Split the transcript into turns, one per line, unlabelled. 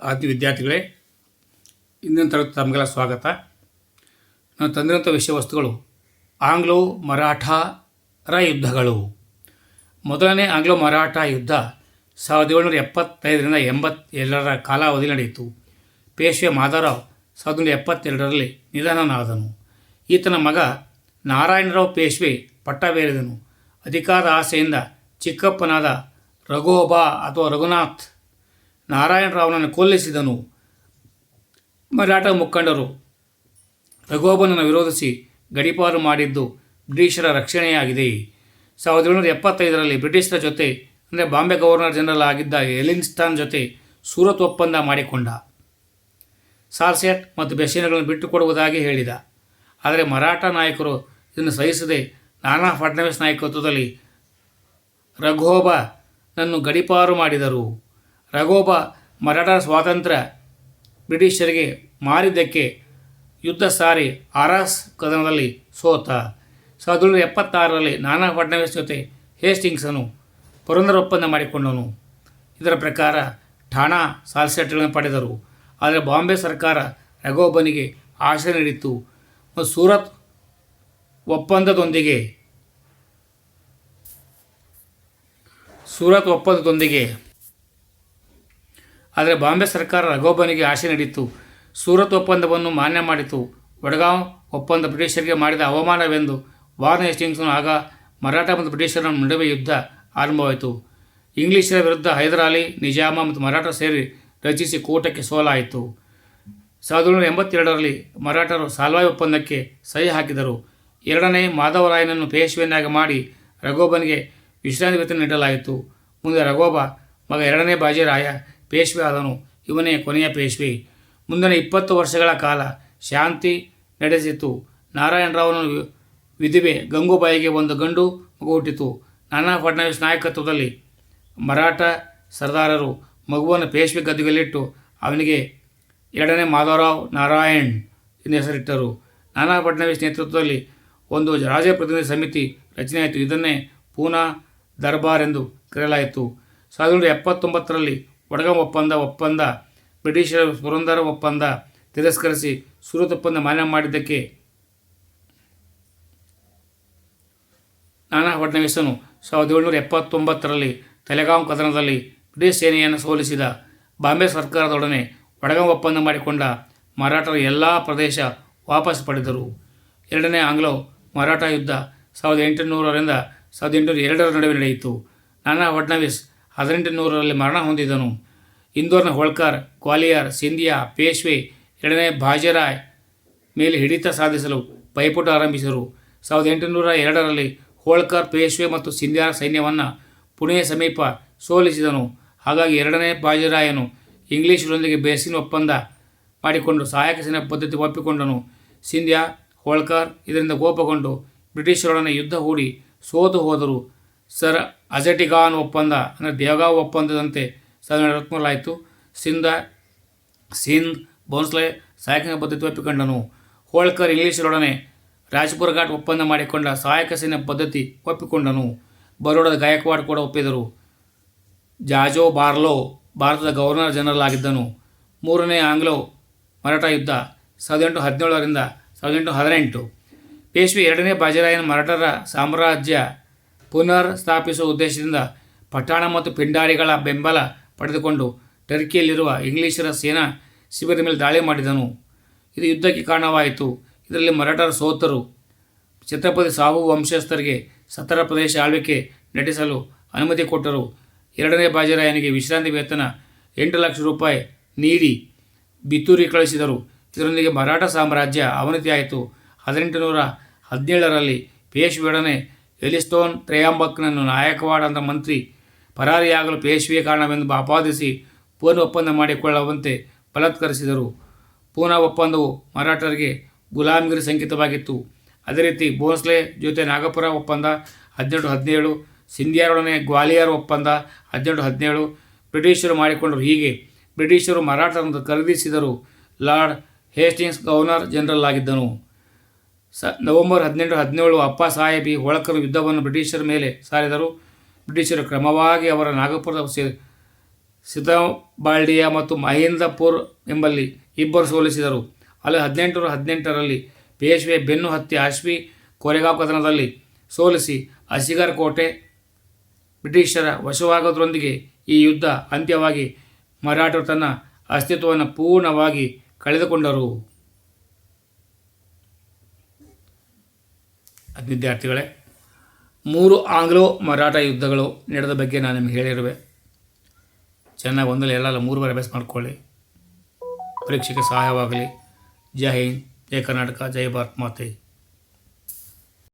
ಆತ್ಮೀಯ ವಿದ್ಯಾರ್ಥಿಗಳೇ, ಇಂದಿನ ತರಗತಿ ತಮಗೆಲ್ಲ ಸ್ವಾಗತ. ನಾನು ತಂದಿರುವಂಥ ವಿಷಯ ವಸ್ತುಗಳು ಆಂಗ್ಲೋ ಮರಾಠರ ಯುದ್ಧಗಳು. ಮೊದಲನೇ ಆಂಗ್ಲೋ ಮರಾಠ ಯುದ್ಧ 1775ರಿಂದ 82ರ ಕಾಲಾವಧಿ ನಡೆಯಿತು. ಪೇಶ್ವೆ ಮಾಧವರಾವ್ 1772ರಲ್ಲಿ ನಿಧನನಾದನು. ಈತನ ಮಗ ನಾರಾಯಣರಾವ್ ಪೇಶ್ವೆ ಪಟ್ಟಬೇರಿದನು. ಅಧಿಕಾರದ ಆಸೆಯಿಂದ ಚಿಕ್ಕಪ್ಪನಾದ ರಘೋಬಾ ಅಥವಾ ರಘುನಾಥ್ ನಾರಾಯಣರಾವ್ನನ್ನು ಕೊಲ್ಲಿಸಿದನು. ಮರಾಠ ಮುಖಂಡರು ರಘೋಬನನ್ನು ವಿರೋಧಿಸಿ ಗಡೀಪಾರು ಮಾಡಿದ್ದು ಬ್ರಿಟಿಷರ ರಕ್ಷಣೆಯಾಗಿದೆ. 1775ರಲ್ಲಿ ಬ್ರಿಟಿಷರ ಜೊತೆ ಅಂದರೆ ಬಾಂಬೆ ಗವರ್ನರ್ ಜನರಲ್ ಆಗಿದ್ದ ಎಲಿಂಗ್ಸ್ಟನ್ ಜೊತೆ ಸೂರತ್ ಒಪ್ಪಂದ ಮಾಡಿಕೊಂಡ. ಸಾಲ್ಸೆಟ್ ಮತ್ತು ಬೆಸ್ಸಿನಗಳನ್ನು ಬಿಟ್ಟುಕೊಡುವುದಾಗಿ ಹೇಳಿದ. ಆದರೆ ಮರಾಠ ನಾಯಕರು ಇದನ್ನು ಸಹಿಸದೆ ನಾನಾ ಫಡ್ನವೀಸ್ ನಾಯಕತ್ವದಲ್ಲಿ ರಘೋಬನನ್ನು ಗಡೀಪಾರು ಮಾಡಿದರು. ರಘೋಬ ಮರಾಠ ಸ್ವಾತಂತ್ರ್ಯ ಬ್ರಿಟಿಷರಿಗೆ ಮಾರಿದ್ದಕ್ಕೆ ಯುದ್ಧ ಸಾರಿ ಆರಾಸ್ ಕದನದಲ್ಲಿ ಸೋತ. 1776ರಲ್ಲಿ ನಾನಾ ಫಡ್ನವೀಸ್ ಜೊತೆ ಹೇಸ್ಟಿಂಗ್ಸನು ಪುರಂದರ ಒಪ್ಪಂದ ಮಾಡಿಕೊಂಡನು. ಇದರ ಪ್ರಕಾರ ಠಾಣಾ ಸಾಲ್ಸೆಟ್ಗಳನ್ನು ಪಡೆದರು. ಆದರೆ ಬಾಂಬೆ ಸರ್ಕಾರ ರಘೋಬನಿಗೆ ಆಶ್ರಯ ನೀಡಿತು ಮತ್ತು ಸೂರತ್ ಒಪ್ಪಂದದೊಂದಿಗೆ ಆದರೆ ಬಾಂಬೆ ಸರ್ಕಾರ ರಘೋಬನಿಗೆ ಆಶೆ ನೀಡಿತ್ತು. ಸೂರತ್ ಒಪ್ಪಂದವನ್ನು ಮಾನ್ಯ ಮಾಡಿತು. ವಡಗಾಂವ್ ಒಪ್ಪಂದ ಬ್ರಿಟಿಷರಿಗೆ ಮಾಡಿದ ಅವಮಾನವೆಂದು ವಾರ್ನ್ ಹೇಸ್ಟಿಂಗ್ಸನು ಆಗ ಮರಾಠ ಮತ್ತು ಬ್ರಿಟಿಷರ ನಡುವೆ ಯುದ್ಧ ಆರಂಭವಾಯಿತು. ಇಂಗ್ಲಿಷರ ವಿರುದ್ಧ ಹೈದರ್ ಅಲಿ, ನಿಜಾಮ ಮತ್ತು ಮರಾಠ ಸೇರಿ ರಚಿಸಿ ಕೂಟಕ್ಕೆ ಸೋಲಾಯಿತು. 1782ರಲ್ಲಿ ಮರಾಠರು ಸಾಲ್ವಾಯ್ ಒಪ್ಪಂದಕ್ಕೆ ಸಹಿ ಹಾಕಿದರು. ಎರಡನೇ ಮಾಧವರಾಯನನ್ನು ಪೇಶ್ವೆಯನ್ನಾಗಿ ಮಾಡಿ ರಘೋಬನಿಗೆ ವಿಶ್ರಾಂತಿ ವೇತನ ನೀಡಲಾಯಿತು. ಮುಂದೆ ರಘೋಬ ಮಗ ಎರಡನೇ ಬಾಜಿರಾಯ ಪೇಶ್ವೆ ಆದನು. ಇವನೇ ಕೊನೆಯ ಪೇಶ್ವೆ. ಮುಂದಿನ 20 ವರ್ಷಗಳ ಕಾಲ ಶಾಂತಿ ನಡೆಸಿತು. ನಾರಾಯಣರಾವನ ವಿಧವೆ ಗಂಗೂಬಾಯಿಗೆ ಒಂದು ಗಂಡು ಮಗು ಹುಟ್ಟಿತು. ನಾನಾ ಫಡ್ನವೀಸ್ ನಾಯಕತ್ವದಲ್ಲಿ ಮರಾಠ ಸರ್ದಾರರು ಮಗುವನ್ನು ಪೇಶ್ವೆ ಗದ್ದುಗೆಯಲ್ಲಿಟ್ಟು ಅವನಿಗೆ ಎರಡನೇ ಮಾಧವರಾವ್ ನಾರಾಯಣ್ ಎಂದು ಹೆಸರಿಟ್ಟರು. ನಾನಾ ಫಡ್ನವೀಸ್ ನೇತೃತ್ವದಲ್ಲಿ ಒಂದು ರಾಜಪ್ರತಿನಿಧಿ ಸಮಿತಿ ರಚನೆಯಾಯಿತು. ಇದನ್ನೇ ಪೂನಾ ದರ್ಬಾರ್ ಎಂದು ಕರೆಯಲಾಯಿತು. 1779ರಲ್ಲಿ ವಡಗಾಂವ್ ಒಪ್ಪಂದ ಬ್ರಿಟಿಷರ ಪುರಂದರ ಒಪ್ಪಂದ ತಿರಸ್ಕರಿಸಿ ಸೂರತ್ ಒಪ್ಪಂದ ಮಾನ್ಯ ಮಾಡಿದ್ದಕ್ಕೆ ನಾನಾ ಫಡ್ನವೀಸನು 1779ರಲ್ಲಿ ತಲೆಗಾಂವ್ ಕದನದಲ್ಲಿ ಬ್ರಿಟಿಷ್ ಸೇನೆಯನ್ನು ಸೋಲಿಸಿದ. ಬಾಂಬೆ ಸರ್ಕಾರದೊಡನೆ ವಡಗಾಂವ್ ಒಪ್ಪಂದ ಮಾಡಿಕೊಂಡ ಮರಾಠರ ಎಲ್ಲ ಪ್ರದೇಶ ವಾಪಸ್ ಪಡೆದರು. ಎರಡನೇ ಆಂಗ್ಲೋ ಮರಾಠ ಯುದ್ಧ 1800ರಿಂದ 1802ರ ನಡುವೆ ನಡೆಯಿತು. ನಾನಾ ಫಡ್ನವೀಸ್ 1800ರಲ್ಲಿ ಮರಣ ಹೊಂದಿದನು. ಇಂದೋರ್ನ ಹೋಳ್ಕರ್, ಗ್ವಾಲಿಯರ್, ಸಿಂಧಿಯಾ, ಪೇಶ್ವೆ ಎರಡನೇ ಬಾಜಿರಾಯ್ ಮೇಲೆ ಹಿಡಿತ ಸಾಧಿಸಲು ಪೈಪೋಟ ಆರಂಭಿಸಿದರು. 1802ರಲ್ಲಿ ಹೋಳ್ಕರ್, ಪೇಶ್ವೆ ಮತ್ತು ಸಿಂಧಿಯಾ ಸೈನ್ಯವನ್ನು ಪುಣೆಯ ಸಮೀಪ ಸೋಲಿಸಿದನು. ಹಾಗಾಗಿ ಎರಡನೇ ಬಾಜಿರಾಯನು ಇಂಗ್ಲಿಷರೊಂದಿಗೆ ಬೇಸಿನ್ ಒಪ್ಪಂದ ಮಾಡಿಕೊಂಡು ಸಹಾಯಕ ಸೇನೆ ಪದ್ಧತಿ ಒಪ್ಪಿಕೊಂಡನು. ಸಿಂಧಿಯಾ, ಹೋಳ್ಕರ್ ಇದರಿಂದ ಕೋಪಗೊಂಡು ಬ್ರಿಟಿಷರೊಡನೆ ಯುದ್ಧ ಹೂಡಿ ಸೋತು ಹೋದರು. ಸರ್ ಅಜಟಿಗಾನ್ ಒಪ್ಪಂದ ಅಂದರೆ ದೇವಗಾಂವ್ ಒಪ್ಪಂದದಂತೆ 1773 ಸಿಂಧ್ ಬೌನ್ಸ್ಲೆ ಸಹಾಯಕ ಪದ್ಧತಿ ಒಪ್ಪಿಕೊಂಡನು. ಹೋಳ್ಕರ್ ಇಂಗ್ಲಿಷರೊಡನೆ ರಾಜ್ಪುರ ಘಾಟ್ ಒಪ್ಪಂದ ಮಾಡಿಕೊಂಡ ಸಹಾಯಕ ಸೇನೆ ಪದ್ಧತಿ ಒಪ್ಪಿಕೊಂಡನು. ಬರೋಡದ ಗಾಯಕ್ವಾಡ್ ಕೂಡ ಒಪ್ಪಿದರು. ಜಾಜೋ ಬಾರ್ಲೋ ಭಾರತದ ಗವರ್ನರ್ ಜನರಲ್ ಆಗಿದ್ದನು. ಮೂರನೇ ಆಂಗ್ಲೋ ಮರಾಠ ಯುದ್ಧ 1817ರಿಂದ 1818. ಪೇಶ್ವೆ ಎರಡನೇ ಬಾಜಿರಾಯನ ಮರಾಠರ ಸಾಮ್ರಾಜ್ಯ ಪುನರ್ ಸ್ಥಾಪಿಸುವ ಉದ್ದೇಶದಿಂದ ಪಠಾಣ ಮತ್ತು ಪಿಂಡಾರಿಗಳ ಬೆಂಬಲ ಪಡೆದುಕೊಂಡು ಟರ್ಕಿಯಲ್ಲಿರುವ ಇಂಗ್ಲಿಷರ ಸೇನಾ ಶಿಬಿರದ ಮೇಲೆ ದಾಳಿ ಮಾಡಿದನು. ಇದು ಯುದ್ಧಕ್ಕೆ ಕಾರಣವಾಯಿತು. ಇದರಲ್ಲಿ ಮರಾಠರು ಸೋತರು. ಛತ್ರಪತಿ ಸಾಹು ವಂಶಸ್ಥರಿಗೆ ಸತ್ತರ ಪ್ರದೇಶ ಆಳ್ವಿಕೆ ನಡೆಸಲು ಅನುಮತಿ ಕೊಟ್ಟರು. ಎರಡನೇ ಬಾಜಿರಾಯನಿಗೆ ವಿಶ್ರಾಂತಿ ವೇತನ 8 ಲಕ್ಷ ರೂಪಾಯಿ ನೀಡಿ ಬಿತೂರಿ ಕಳಿಸಿದರು. ಇದರೊಂದಿಗೆ ಮರಾಠ ಸಾಮ್ರಾಜ್ಯ ಅವನತಿಯಾಯಿತು. 1817ರಲ್ಲಿ ಪೇಶ್ವೆಯೊಡನೆ ಎಲಿಸ್ಟೋನ್ ಟ್ರಯಾಂಬಕ್ನನ್ನು ನಾಯಕವಾಡ ಅಂತ ಮಂತ್ರಿ ಪರಾರಿಯಾಗಲು ಪೇಶ್ವೆ ಕಾರಣವೆಂದು ಆಪಾದಿಸಿ ಪೂನಾ ಒಪ್ಪಂದ ಮಾಡಿಕೊಳ್ಳುವಂತೆ ಬಲಾತ್ಕರಿಸಿದರು. ಪೂನಾ ಒಪ್ಪಂದವು ಮರಾಠರಿಗೆ ಗುಲಾಮಗಿರಿ ಸಂಕೇತವಾಗಿತ್ತು. ಅದೇ ರೀತಿ ಭೋನ್ಸ್ಲೆ ಜೊತೆ ನಾಗಪುರ ಒಪ್ಪಂದ 1817, ಸಿಂಧಿಯಾರೊಡನೆ ಗ್ವಾಲಿಯರ್ ಒಪ್ಪಂದ 1817 ಬ್ರಿಟಿಷರು ಮಾಡಿಕೊಂಡರು. ಹೀಗೆ ಬ್ರಿಟಿಷರು ಮರಾಠರನ್ನು ಖರೀದಿಸಿದರು. ಲಾರ್ಡ್ ಹೇಸ್ಟಿಂಗ್ಸ್ ಗವರ್ನರ್ ಜನರಲ್ ಆಗಿದ್ದನು. ನವೆಂಬರ್ 1817 ಅಪ್ಪ ಸಾಹೇಬಿ ಹೋಳ್ಕರ್ ಯುದ್ಧವನ್ನು ಬ್ರಿಟಿಷರ ಮೇಲೆ ಸಾರಿದರು. ಬ್ರಿಟಿಷರು ಕ್ರಮವಾಗಿ ಅವರ ನಾಗಪುರದ ಸಿತಾಬಾಲ್ಡಿಯಾ ಮತ್ತು ಮಹೇಂದ್ರಪುರ್ ಎಂಬಲ್ಲಿ ಇಬ್ಬರು ಸೋಲಿಸಿದರು. ಅಲ್ಲಿ 1818ರಲ್ಲಿ ಪೇಶ್ವೆ ಬೆನ್ನು ಹತ್ತಿ ಅಶ್ವಿ ಕೋರೆಗಾಂವ್ ಕದನದಲ್ಲಿ ಸೋಲಿಸಿ ಅಸಿಗರ್ ಕೋಟೆ ಬ್ರಿಟಿಷರ ವಶವಾಗುವುದರೊಂದಿಗೆ ಈ ಯುದ್ಧ ಅಂತ್ಯವಾಗಿ ಮರಾಠರು ತನ್ನ ಅಸ್ತಿತ್ವವನ್ನು ಪೂರ್ಣವಾಗಿ ಕಳೆದುಕೊಂಡರು. ವಿದ್ಯಾರ್ಥಿಗಳೇ, 3 ಆಂಗ್ಲೋ ಮರಾಠ ಯುದ್ಧಗಳು ನಡೆದ ಬಗ್ಗೆ ನಾನು ನಿಮಗೆ ಹೇಳಿರುವೆ. ಚೆನ್ನಾಗಿ ಒಂದಲ್ಲ ಎಲ್ಲ 3 ಬಾರಿ ಅಭ್ಯಾಸ ಮಾಡಿಕೊಳ್ಳಿ. ಪರೀಕ್ಷೆಗೆ ಸಹಾಯವಾಗಲಿ. ಜೈ ಹಿಂದ್, ಜೈ ಕರ್ನಾಟಕ, ಜೈ ಭಾರತ್ ಮಾತೆ.